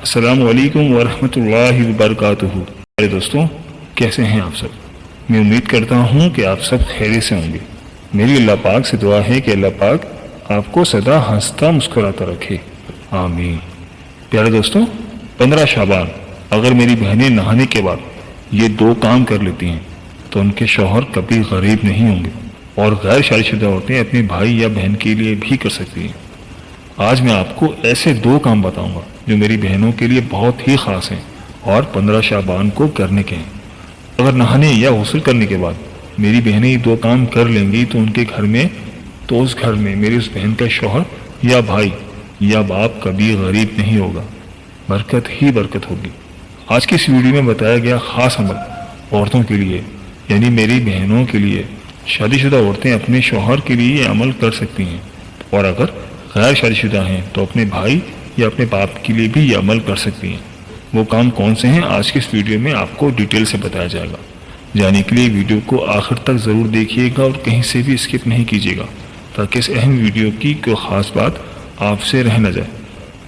السلام علیکم ورحمۃ اللہ وبرکاتہ۔ میرے دوستوں، کیسے ہیں آپ سب؟ میں امید کرتا ہوں کہ آپ سب خیریت سے ہوں گے۔ میری اللہ پاک سے دعا ہے کہ اللہ پاک آپ کو سدا ہنستا مسکراتا رکھے، آمین۔ پیارے دوستوں، 15 شعبان اگر میری بہنیں نہانے کے بعد یہ 2 کام کر لیتی ہیں تو ان کے شوہر کبھی غریب نہیں ہوں گے، اور غیر شادی شدہ عورتیں اپنے بھائی یا بہن کے لیے بھی کر سکتی ہیں۔ آج میں آپ کو ایسے 2 کام بتاؤں گا جو میری بہنوں کے لیے بہت ہی خاص ہیں اور 15 شعبان کو کرنے کے ہیں۔ اگر نہانے یا غسل کرنے کے بعد میری بہنیں یہ 2 کام کر لیں گی تو اس گھر میں میری اس بہن کا شوہر یا بھائی یا باپ کبھی غریب نہیں ہوگا، برکت ہی برکت ہوگی۔ آج کی اس ویڈیو میں بتایا گیا خاص عمل عورتوں کے لیے، یعنی میری بہنوں کے لیے۔ شادی شدہ عورتیں اپنے شوہر کے لیے یہ عمل کر سکتی ہیں، اور اگر غیر شادی شدہ ہیں تو اپنے بھائی یا اپنے باپ کے لیے بھی یہ عمل کر سکتی ہیں۔ وہ کام کون سے ہیں آج کی اس ویڈیو میں آپ کو ڈیٹیل سے بتایا جائے گا۔ جاننے کے لیے ویڈیو کو آخر تک ضرور دیکھیے گا اور کہیں سے بھی اسکپ نہیں کیجیے گا، تاکہ اس اہم ویڈیو کی کوئی خاص بات آپ سے رہ نہ جائے۔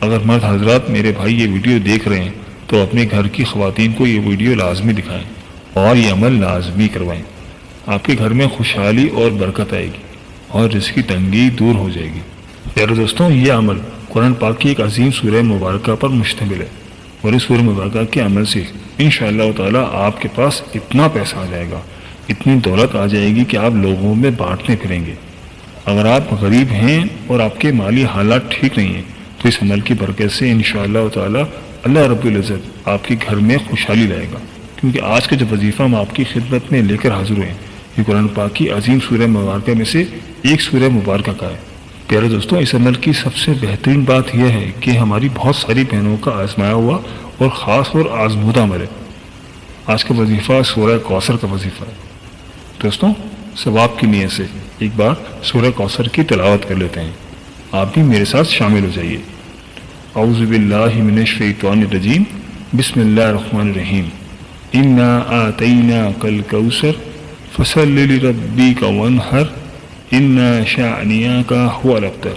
اگر مرد حضرات میرے بھائی یہ ویڈیو دیکھ رہے ہیں تو اپنے گھر کی خواتین کو یہ ویڈیو لازمی دکھائیں اور یہ عمل لازمی کروائیں۔ آپ کے گھر میں خوشحالی اور برکت آئے گی اور رزق کی تنگی دور ہو جائے گی۔ پیارے دوستوں، یہ عمل قرآن پاک کی ایک عظیم سورہ مبارکہ پر مشتمل ہے، اور اس سورہ مبارکہ کے عمل سے انشاءاللہ تعالیٰ آپ کے پاس اتنا پیسہ آ جائے گا، اتنی دولت آ جائے گی کہ آپ لوگوں میں بانٹنے پھریں گے۔ اگر آپ غریب ہیں اور آپ کے مالی حالات ٹھیک نہیں ہیں تو اس عمل کی برکت سے انشاءاللہ تعالیٰ اللہ رب العزت آپ کے گھر میں خوشحالی لائے گا، کیونکہ آج کا جو وظیفہ ہم آپ کی خدمت میں لے کر حاضر ہوئے ہیں یہ قرآن پاک کی عظیم سورہ مبارکہ میں سے ایک سورہ مبارکہ کا ہے۔ پیارے دوستوں، اس عمل کی سب سے بہترین بات یہ ہے کہ ہماری بہت ساری بہنوں کا آزمایا ہوا اور خاص اور آزمودہ عمل ہے۔ آج کا وظیفہ سورہ کوثر کا وظیفہ ہے۔ دوستوں، ثواب کی نیت سے ایک بار سورہ کوثر کی تلاوت کر لیتے ہیں۔ آپ بھی میرے ساتھ شامل ہو جائیے۔ اعوذ باللہ من الشیطان الرجیم، بسم اللہ الرحمن الرحیم۔ انا آتیناک الکوثر فصل لربک وانحر ان شانئک هو الابتر۔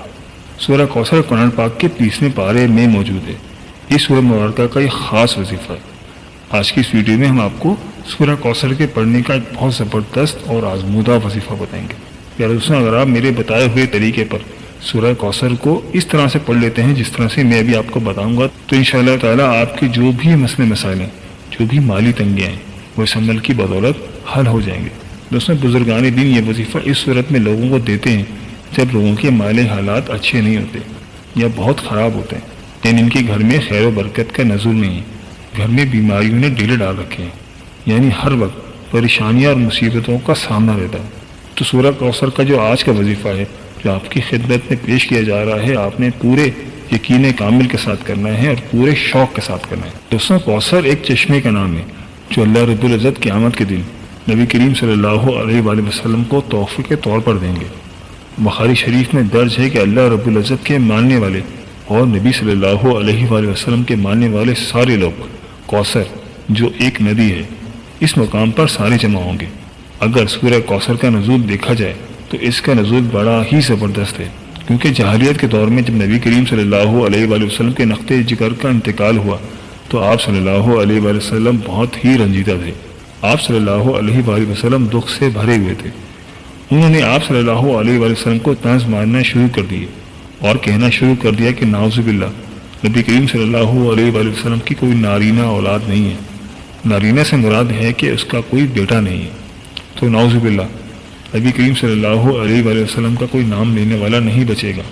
سورہ کوثر قرآن پاک کے 30ویں پارے میں موجود ہے۔ اس سورہ مبارکہ کا ایک خاص وظیفہ ہے۔ آج کی اس ویڈیو میں ہم آپ کو سورہ کوثر کے پڑھنے کا ایک بہت زبردست اور آزمودہ وظیفہ بتائیں گے۔ پیارے دوستوں، اگر آپ میرے بتائے ہوئے طریقے پر سورہ کوثر کو اس طرح سے پڑھ لیتے ہیں جس طرح سے میں ابھی آپ کو بتاؤں گا تو انشاءاللہ تعالیٰ آپ کے جو بھی مسئلے مسائل ہیں، جو بھی مالی تنگیاں ہیں، وہ اس عمل کی بدولت حل ہو جائیں گے۔ دوستوں، بزرگان دین یہ وظیفہ اس صورت میں لوگوں کو دیتے ہیں جب لوگوں کے مالی حالات اچھے نہیں ہوتے یا بہت خراب ہوتے ہیں، یعنی ان کے گھر میں خیر و برکت کا نزول نہیں ہے، گھر میں بیماریوں نے ڈیلے ڈال رکھے ہیں، یعنی ہر وقت پریشانیاں اور مصیبتوں کا سامنا رہتا ہے۔ تو سورہ کوثر کا جو آج کا وظیفہ ہے جو آپ کی خدمت میں پیش کیا جا رہا ہے، آپ نے پورے یقین کامل کے ساتھ کرنا ہے اور پورے شوق کے ساتھ کرنا ہے۔ دوستوں، کوثر ایک چشمے کا نام ہے جو اللہ رب العزت قیامت کے دن نبی کریم صلی اللہ علیہ وآلہ وسلم کو تحفے کے طور پر دیں گے۔ بخاری شریف میں درج ہے کہ اللہ رب العزت کے ماننے والے اور نبی صلی اللہ علیہ وآلہ وسلم کے ماننے والے سارے لوگ کوثر جو ایک ندی ہے اس مقام پر سارے جمع ہوں گے۔ اگر سورہ کوثر کا نزول دیکھا جائے تو اس کا نزول بڑا ہی زبردست ہے، کیونکہ جاہلیت کے دور میں جب نبی کریم صلی اللہ علیہ وآلہ وسلم کے نقطۂ جگر کا انتقال ہوا تو آپ صلی اللہ علیہ وآلہ وسلم بہت ہی رنجیدہ تھے۔ آپ صلی اللہ علیہ وآلہ وسلم دکھ سے بھرے ہوئے تھے۔ انہوں نے آپ صلی اللہ علیہ وآلہ وسلم کو طنز مارنا شروع کر دیے اور کہنا شروع کر دیا کہ نعوذ باللہ، نبی کریم صلی اللہ علیہ وآلہ وسلم کی کوئی نارینہ اولاد نہیں ہے۔ نارینہ سے مراد ہے کہ اس کا کوئی بیٹا نہیں ہے، تو نعوذ باللہ نبی کریم صلی اللہ علیہ وآلہ وسلم کا کوئی نام لینے والا نہیں بچے گا۔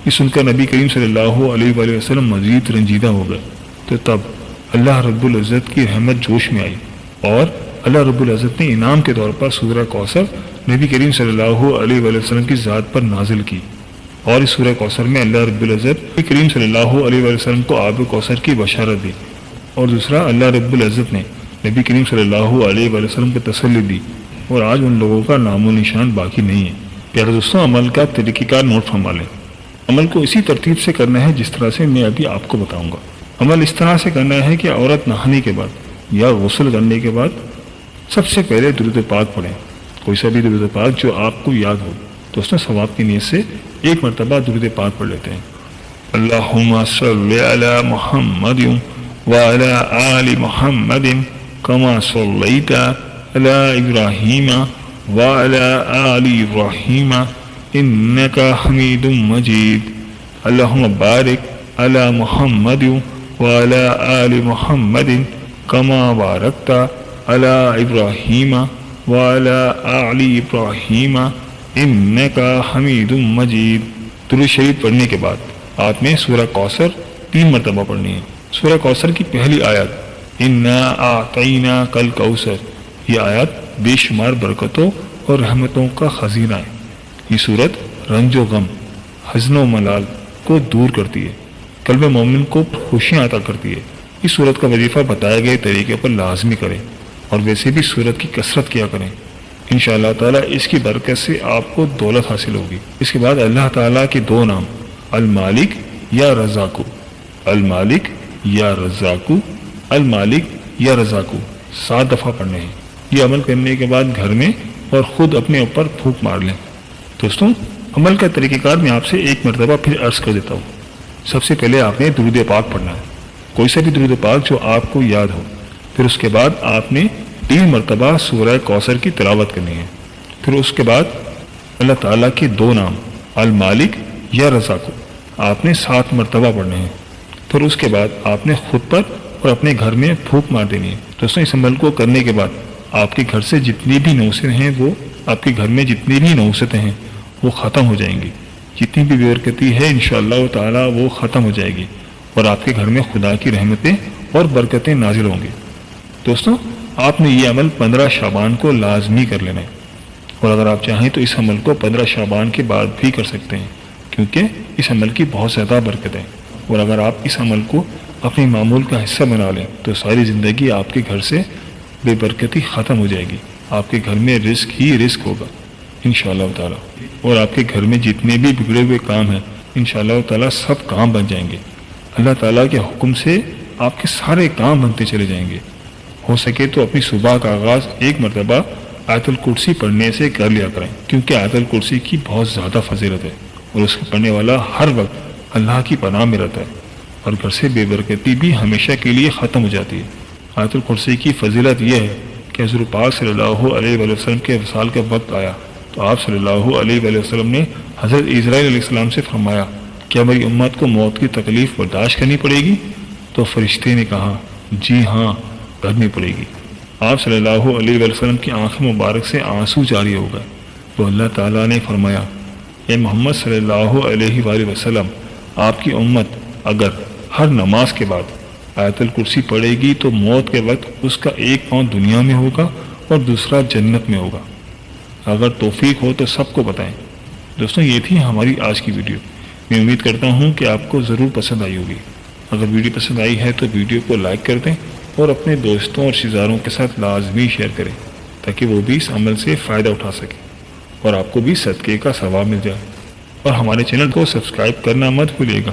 یہ سن کر نبی کریم صلی اللہ علیہ وآلہ وسلم مزید رنجیدہ ہو گئے۔ تو تب اللہ رب العزت کی رحمت جوش میں آئی اور اللہ رب العزت نے انعام کے طور پر سورہ کوثر نبی کریم صلی اللہ علیہ وآلہ وسلم کی ذات پر نازل کی، اور اس سورہ کوثر میں اللہ رب العزت نبی کریم صلی اللہ علیہ وآلہ وسلم کو آب کوثر کی بشارت دی، اور دوسرا اللہ رب العزت نے نبی کریم صلی اللہ علیہ وآلہ وسلم کو تسلی دی، اور آج ان لوگوں کا نام و نشان باقی نہیں ہے۔ پیارے دوستوں، عمل کا طریقہ کار نوٹ فرما لیں۔ عمل کو اسی ترتیب سے کرنا ہے جس طرح سے میں ابھی آپ کو بتاؤں گا۔ عمل اس طرح سے کرنا ہے کہ عورت نہانے کے بعد یا غسل کرنے کے بعد سب سے پہلے درود پاک پڑھیں، کوئی سا بھی درود پاک جو آپ کو یاد ہو۔ دوستوں، ثواب کی نیت سے ایک مرتبہ درود پاک پڑھ لیتے ہیں۔ اللہم صلی علی محمد وعلى آل محمد كما صليت على إبراهيم وعلى آل إبراهيم إنك حميد مجيد اللهم بارك على محمد وعلى آل محمد كما باركت على إبراهيم وعلى آل إبراهيم إنك حميد مجيد۔ درود شریف پڑھنے کے بعد آپ نے سورہ کوثر 3 مرتبہ پڑھنی ہے۔ سورہ کوثر کی پہلی آیت انا اعطیناک الکوثر، یہ آیت بے شمار برکتوں اور رحمتوں کا خزینہ ہے۔ یہ صورت رنج و غم، حزن و ملال کو دور کرتی ہے، قلب مومن کو خوشیاں عطا کرتی ہے۔ اس صورت کا وظیفہ بتائے گئے طریقے پر لازمی کریں اور ویسے بھی صورت کی کثرت کیا کریں، انشاءاللہ تعالیٰ اس کی برکت سے آپ کو دولت حاصل ہوگی۔ اس کے بعد اللہ تعالیٰ کے 2 نام المالک یا رزاقو، المالک یا رزاقو، المالک یا رزاقو 7 دفعہ پڑھنے ہیں۔ یہ عمل کرنے کے بعد گھر میں اور خود اپنے اوپر پھونک مار لیں۔ دوستوں، عمل کا طریقہ کار میں آپ سے 1 مرتبہ پھر عرض کر دیتا ہوں۔ سب سے پہلے آپ نے درود پاک پڑھنا ہے، کوئی سا بھی درود پاک جو آپ کو یاد ہو۔ پھر اس کے بعد آپ نے 3 مرتبہ سورہ کوثر کی تلاوت کرنی ہے۔ پھر اس کے بعد اللہ تعالیٰ کے 2 نام المالک یا رزاقو آپ نے 7 مرتبہ پڑھنے ہیں۔ پھر اس کے بعد آپ نے خود پر اور اپنے گھر میں پھونک مار دینی ہے۔ دوستوں، اس عمل کو کرنے کے بعد آپ کے گھر سے جتنی بھی نوسیں ہیں، وہ آپ کے گھر میں جتنی بھی نوستیں ہیں وہ ختم ہو جائیں گی، جتنی بھی بے برکتی ہے انشاءاللہ تعالیٰ وہ ختم ہو جائے گی اور آپ کے گھر میں خدا کی رحمتیں اور برکتیں نازل ہوں گی۔ دوستوں، آپ نے یہ عمل 15 شعبان کو لازمی کر لینا ہے، اور اگر آپ چاہیں تو اس عمل کو 15 شعبان کے بعد بھی کر سکتے ہیں، کیونکہ اس عمل کی بہت زیادہ برکت ہے۔ اور اگر آپ اس عمل کو اپنے معمول کا حصہ بنا لیں تو ساری زندگی آپ کے گھر سے بے برکتی ختم ہو جائے گی، آپ کے گھر میں رزق ہی رزق ہوگا انشاءاللہ تعالیٰ، اور آپ کے گھر میں جتنے بھی بگڑے ہوئے کام ہیں انشاءاللہ تعالیٰ سب کام بن جائیں گے۔ اللہ تعالیٰ کے حکم سے آپ کے سارے کام بنتے چلے جائیں گے۔ ہو سکے تو اپنی صبح کا آغاز 1 مرتبہ آیت الکرسی پڑھنے سے کر لیا کریں، کیونکہ آیت الکرسی کی بہت زیادہ فضیلت ہے اور اس کو پڑھنے والا ہر وقت اللہ کی پناہ میں رہتا ہے، اور گھر سے بے برکتی بھی ہمیشہ کے لیے ختم ہو جاتی ہے۔ آیت الکرسی کی فضیلت یہ ہے کہ حضور پاک صلی اللہ علیہ وآلہ وسلم کے وصال کا وقت آیا تو آپ صلی اللہ علیہ وآلہ وسلم نے حضرت اسرائیل علیہ السلام سے فرمایا، کیا میری امت کو موت کی تکلیف برداشت کرنی پڑے گی؟ تو فرشتے نے کہا جی ہاں کرنی پڑے گی۔ آپ صلی اللہ علیہ وآلہ وسلم کی آنکھیں مبارک سے آنسو جاری ہو گئے تو اللہ تعالیٰ نے فرمایا، اے محمد صلی اللہ علیہ وآلہ وسلم، آپ کی امت اگر ہر نماز کے بعد آیت الکرسی پڑھے گی تو موت کے وقت اس کا 1 پاؤں دنیا میں ہوگا اور دوسرا جنت میں ہوگا۔ اگر توفیق ہو تو سب کو بتائیں۔ دوستوں، یہ تھی ہماری آج کی ویڈیو، میں امید کرتا ہوں کہ آپ کو ضرور پسند آئی ہوگی۔ اگر ویڈیو پسند آئی ہے تو ویڈیو کو لائک کر دیں اور اپنے دوستوں اور رشتہ داروں کے ساتھ لازمی شیئر کریں تاکہ وہ بھی اس عمل سے فائدہ اٹھا سکیں اور آپ کو بھی صدقے کا ثواب مل جائے۔ اور ہمارے چینل کو سبسکرائب کرنا مت بھولیے گا،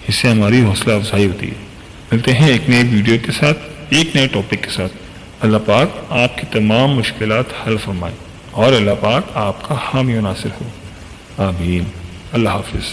اس سے ہماری حوصلہ افزائی ہوتی ہے۔ ملتے ہیں ایک نئے ویڈیو کے ساتھ، ایک نئے ٹاپک کے ساتھ۔ اللہ پاک آپ کی تمام مشکلات حل فرمائے اور اللہ پاک آپ کا حامی و ناصر ہو، آمین۔ اللہ حافظ۔